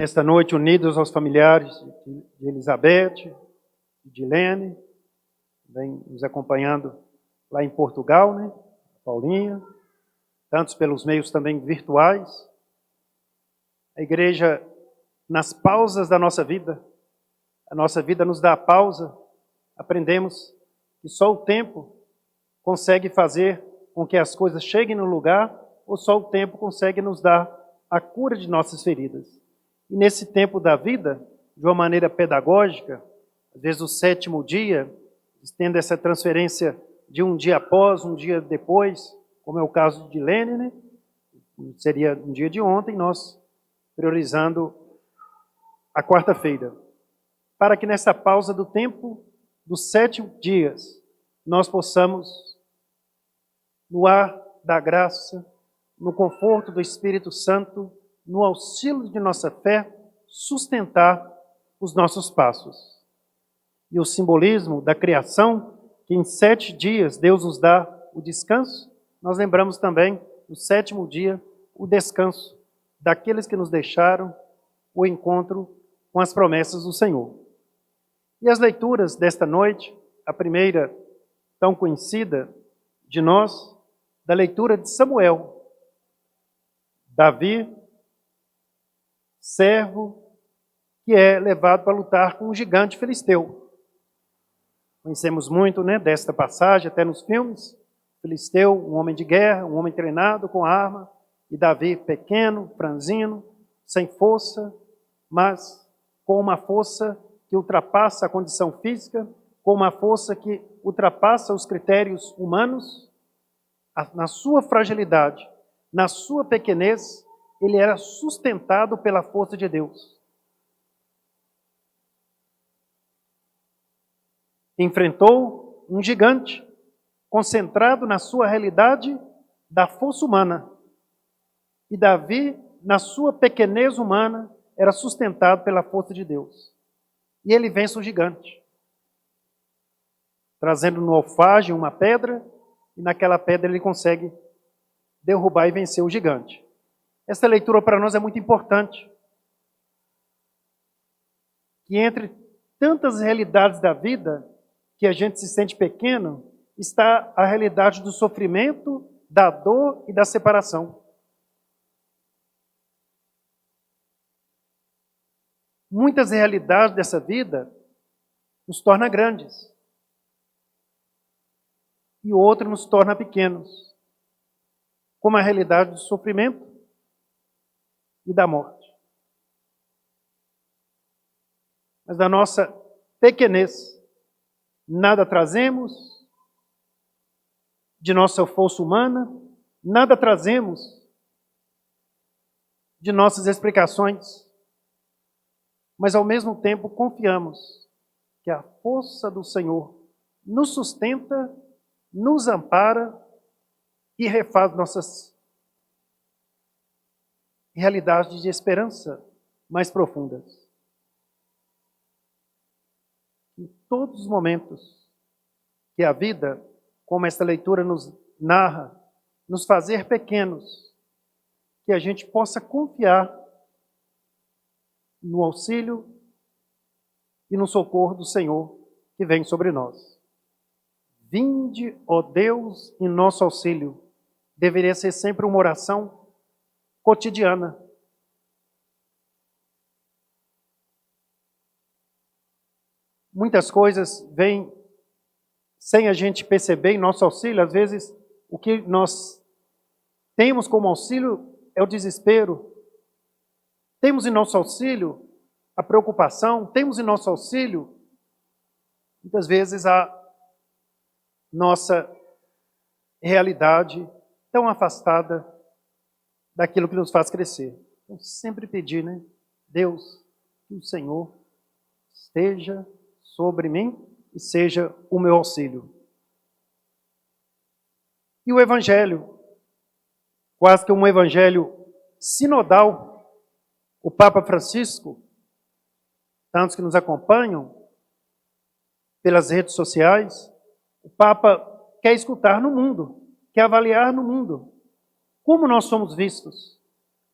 nesta noite unidos aos familiares de Elizabeth, de Lene, também nos acompanhando lá em Portugal, né? Paulinha, tantos pelos meios também virtuais. A igreja, nas pausas da nossa vida, a nossa vida nos dá a pausa, aprendemos que só o tempo consegue fazer com que as coisas cheguem no lugar, ou só o tempo consegue nos dar a cura de nossas feridas. E nesse tempo da vida, de uma maneira pedagógica, às vezes o 7º dia, tendo essa transferência de um dia após, um dia depois, como é o caso de Lene, né? Seria um dia de ontem, nós priorizando a quarta-feira. Para que nessa pausa do tempo, dos 7 dias, nós possamos, no ar da graça, no conforto do Espírito Santo, no auxílio de nossa fé, sustentar os nossos passos. E o simbolismo da criação, que em 7 dias Deus nos dá o descanso, nós lembramos também, no 7º dia, o descanso daqueles que nos deixaram, o encontro com as promessas do Senhor. E as leituras desta noite, a primeira, tão conhecida de nós, da leitura de Samuel. Davi, servo, que é levado para lutar com um gigante filisteu. Conhecemos muito, né, desta passagem, até nos filmes. Filisteu, um homem de guerra, um homem treinado com arma, e Davi pequeno, franzino, sem força, mas com uma força que ultrapassa a condição física, com uma força que ultrapassa os critérios humanos. Na sua fragilidade, na sua pequenez, ele era sustentado pela força de Deus. Enfrentou um gigante, concentrado na sua realidade da força humana. E Davi, na sua pequenez humana, era sustentado pela força de Deus. E ele vence o gigante, trazendo no alfage uma pedra, e naquela pedra ele consegue derrubar e vencer o gigante. Essa leitura para nós é muito importante. Que entre tantas realidades da vida, que a gente se sente pequeno, está a realidade do sofrimento, da dor e da separação. Muitas realidades dessa vida nos tornam grandes. E o outro nos torna pequenos. Como a realidade do sofrimento e da morte. Mas da nossa pequenez, nada trazemos de nossa força humana, nada trazemos de nossas explicações, mas ao mesmo tempo confiamos que a força do Senhor nos sustenta, nos ampara e refaz nossas realidades de esperança mais profundas. Em todos os momentos que a vida, como esta leitura nos narra, nos fazer pequenos, que a gente possa confiar no auxílio e no socorro do Senhor que vem sobre nós. Vinde, ó Deus, em nosso auxílio. Deveria ser sempre uma oração cotidiana. Muitas coisas vêm sem a gente perceber em nosso auxílio. Às vezes, o que nós temos como auxílio é o desespero. Temos em nosso auxílio a preocupação. Temos em nosso auxílio, muitas vezes, a nossa realidade tão afastada daquilo que nos faz crescer. Então, sempre pedir, né? Deus, que o Senhor esteja sobre mim e seja o meu auxílio. E o Evangelho, quase que um Evangelho sinodal, o Papa Francisco, tantos que nos acompanham pelas redes sociais, o Papa quer escutar no mundo, quer avaliar no mundo como nós somos vistos,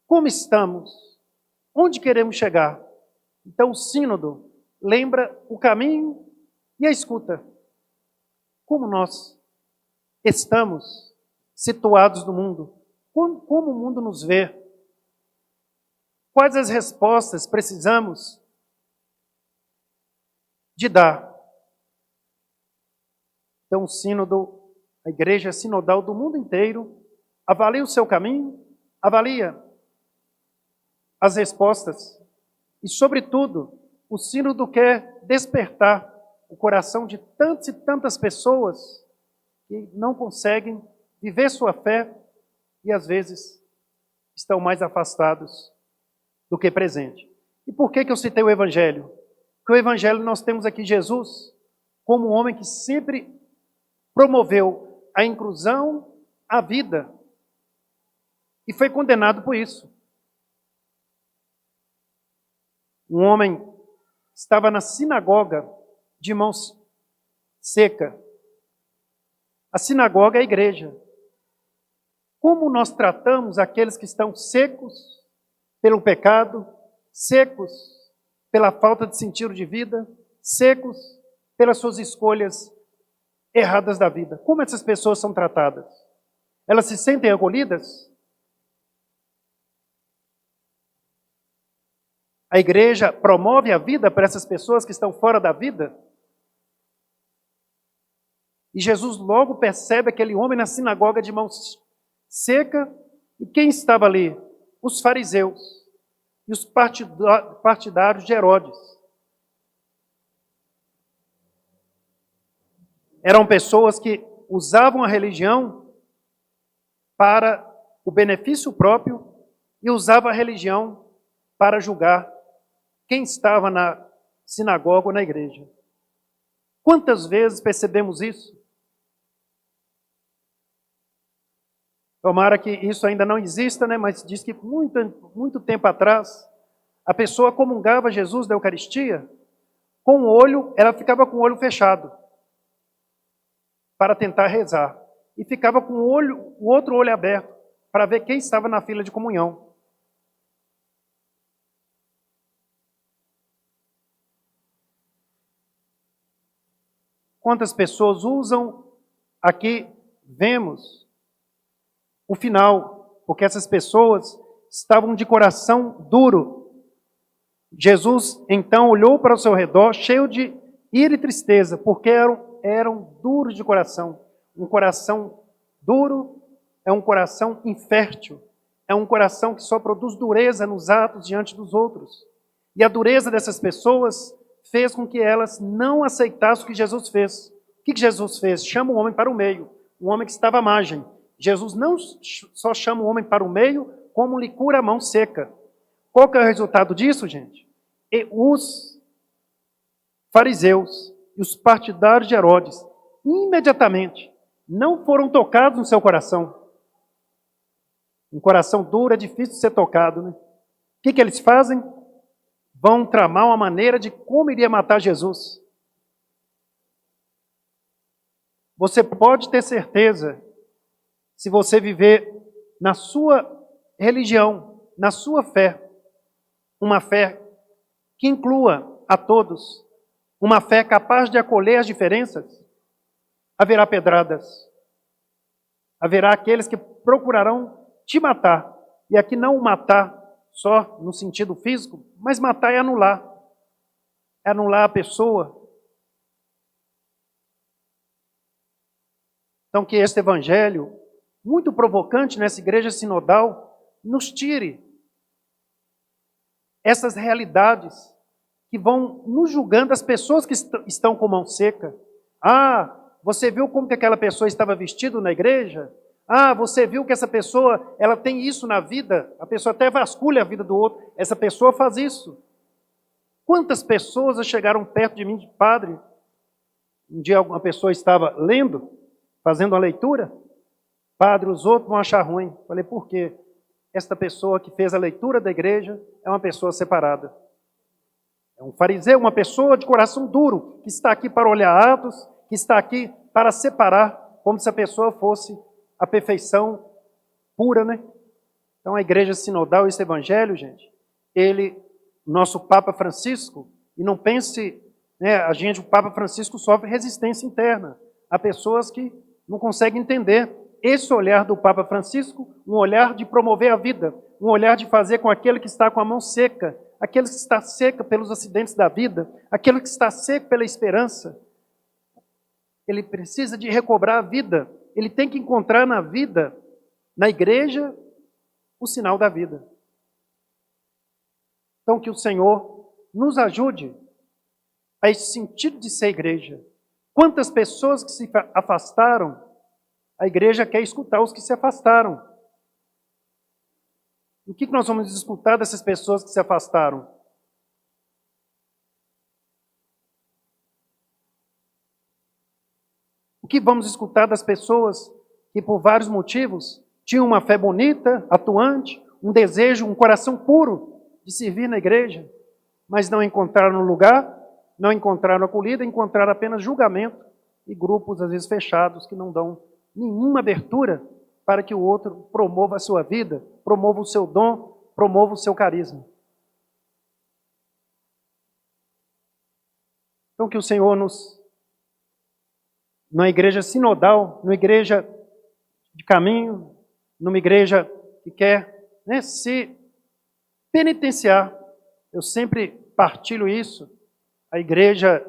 como estamos, Onde queremos chegar? Então o sínodo lembra o caminho e a escuta. Como nós estamos situados no mundo? Como o mundo nos vê? Quais as respostas precisamos de dar? Então o sínodo, a igreja sinodal do mundo inteiro, avalia o seu caminho, avalia as respostas e, sobretudo, o sínodo quer despertar o coração de tantas e tantas pessoas que não conseguem viver sua fé e, às vezes, estão mais afastados do que presente. E por que eu citei o Evangelho? Porque o Evangelho nós temos aqui Jesus como um homem que sempre promoveu a inclusão, a vida, e foi condenado por isso. Um homem estava na sinagoga de mão seca. A sinagoga é a igreja. Como nós tratamos aqueles que estão secos pelo pecado, secos pela falta de sentido de vida, secos pelas suas escolhas erradas da vida? Como essas pessoas são tratadas? Elas se sentem acolhidas? A igreja promove a vida para essas pessoas que estão fora da vida? E Jesus logo percebe aquele homem na sinagoga de mão seca. E quem estava ali? Os fariseus e os partidários de Herodes. Eram pessoas que usavam a religião para o benefício próprio e usavam a religião para julgar quem estava na sinagoga ou na igreja. Quantas vezes percebemos isso? Tomara que isso ainda não exista, né? Mas diz que muito tempo atrás, a pessoa comungava Jesus da Eucaristia, com o olho, ela ficava com o olho fechado, para tentar rezar. E ficava com o outro olho aberto, para ver quem estava na fila de comunhão. Quantas pessoas usam, aqui vemos o final, porque essas pessoas estavam de coração duro. Jesus então olhou para o seu redor, cheio de ira e tristeza, porque eram duros de coração. Um coração duro é um coração infértil, é um coração que só produz dureza nos atos diante dos outros. E a dureza dessas pessoas fez com que elas não aceitassem o que Jesus fez. O que Jesus fez? Chama o homem para o meio, um homem que estava à margem. Jesus não só chama o homem para o meio, como lhe cura a mão seca. Qual que é o resultado disso, gente? E os fariseus e os partidários de Herodes, imediatamente, não foram tocados no seu coração. Um coração duro é difícil de ser tocado, né? O que eles fazem? Vão tramar uma maneira de como iria matar Jesus. Você pode ter certeza, se você viver na sua religião, na sua fé, uma fé que inclua a todos, uma fé capaz de acolher as diferenças, haverá pedradas, haverá aqueles que procurarão te matar, e aqui não matar só no sentido físico, mas matar é anular a pessoa. Então que este evangelho, muito provocante nessa igreja sinodal, nos tire essas realidades que vão nos julgando as pessoas que estão com mão seca. Ah, você viu como que aquela pessoa estava vestida na igreja? Ah, você viu que essa pessoa, ela tem isso na vida? A pessoa até vasculha a vida do outro. Essa pessoa faz isso. Quantas pessoas chegaram perto de mim, de padre? Um dia uma pessoa estava lendo, fazendo uma leitura. Padre, os outros vão achar ruim. Falei, por quê? Esta pessoa que fez a leitura da igreja é uma pessoa separada. É um fariseu, uma pessoa de coração duro, que está aqui para olhar atos, que está aqui para separar, como se a pessoa fosse a perfeição pura, né? Então a igreja sinodal, esse evangelho, gente, nosso Papa Francisco, e não pense, né, o Papa Francisco sofre resistência interna. Há pessoas que não conseguem entender esse olhar do Papa Francisco, um olhar de promover a vida, um olhar de fazer com aquele que está com a mão seca, aquele que está seca pelos acidentes da vida, aquele que está seco pela esperança. Ele precisa de recobrar a vida. Ele tem que encontrar na vida, na igreja, o sinal da vida. Então, que o Senhor nos ajude a esse sentido de ser igreja. Quantas pessoas que se afastaram, a igreja quer escutar os que se afastaram. O que nós vamos escutar dessas pessoas que se afastaram? O que vamos escutar das pessoas que, por vários motivos, tinham uma fé bonita, atuante, um desejo, um coração puro de servir na igreja, mas não encontraram lugar, não encontraram acolhida, encontraram apenas julgamento e grupos, às vezes, fechados, que não dão nenhuma abertura para que o outro promova a sua vida, promova o seu dom, promova o seu carisma. Então, que o Senhor na igreja sinodal, numa igreja de caminho, numa igreja que quer, né, se penitenciar. Eu sempre partilho isso, a igreja,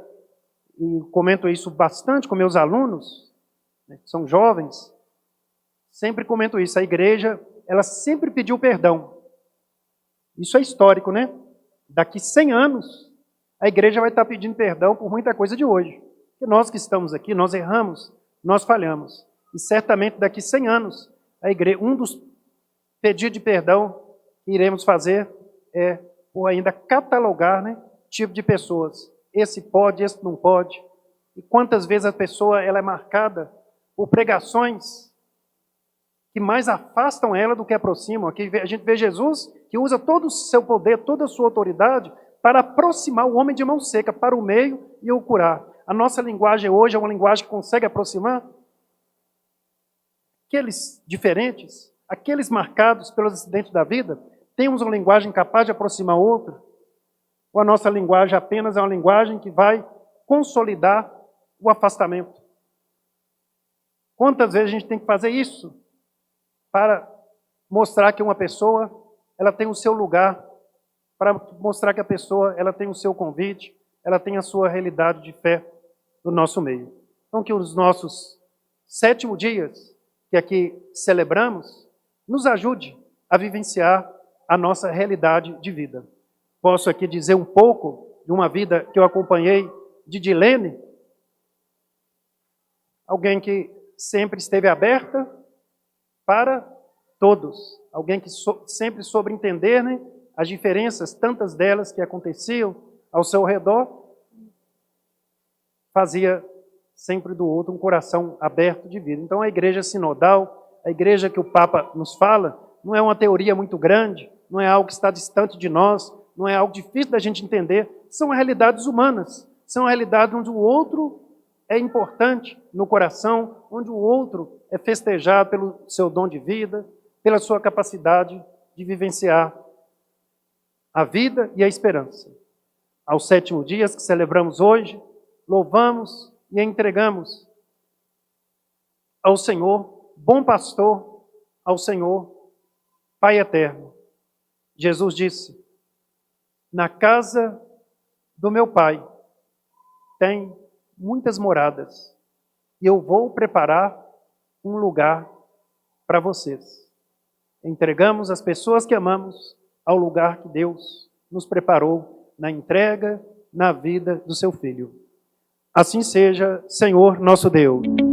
e comento isso bastante com meus alunos, né, que são jovens, sempre comento isso, a igreja, ela sempre pediu perdão. Isso é histórico, né? Daqui 100 anos, a igreja vai estar pedindo perdão por muita coisa de hoje. Porque nós que estamos aqui, nós erramos, nós falhamos. E certamente daqui 100 anos, a igreja, um dos pedidos de perdão que iremos fazer é por ainda catalogar, né, tipo de pessoas. Esse pode, esse não pode. E quantas vezes a pessoa ela é marcada por pregações que mais afastam ela do que aproximam. Aqui a gente vê Jesus que usa todo o seu poder, toda a sua autoridade para aproximar o homem de mão seca para o meio e o curar. A nossa linguagem hoje é uma linguagem que consegue aproximar aqueles diferentes, aqueles marcados pelos acidentes da vida. Temos uma linguagem capaz de aproximar outro? Ou a nossa linguagem apenas é uma linguagem que vai consolidar o afastamento? Quantas vezes a gente tem que fazer isso para mostrar que uma pessoa ela tem o seu lugar, para mostrar que a pessoa ela tem o seu convite, ela tem a sua realidade de fé no nosso meio. Então, que os nossos 7 dias que aqui celebramos nos ajude a vivenciar a nossa realidade de vida. Posso aqui dizer um pouco de uma vida que eu acompanhei de Dilene, alguém que sempre esteve aberta para todos, alguém que sempre soube entender, né, as diferenças, tantas delas que aconteciam ao seu redor, fazia sempre do outro um coração aberto de vida. Então a igreja sinodal, a igreja que o Papa nos fala, não é uma teoria muito grande, não é algo que está distante de nós, não é algo difícil da gente entender, são realidades humanas, são realidades onde o outro é importante no coração, onde o outro é festejado pelo seu dom de vida, pela sua capacidade de vivenciar a vida e a esperança. Aos 7 dias que celebramos hoje, louvamos e entregamos ao Senhor, bom pastor, ao Senhor, Pai eterno. Jesus disse: na casa do meu Pai tem muitas moradas e eu vou preparar um lugar para vocês. Entregamos as pessoas que amamos ao lugar que Deus nos preparou na entrega, na vida do seu Filho. Assim seja, Senhor nosso Deus.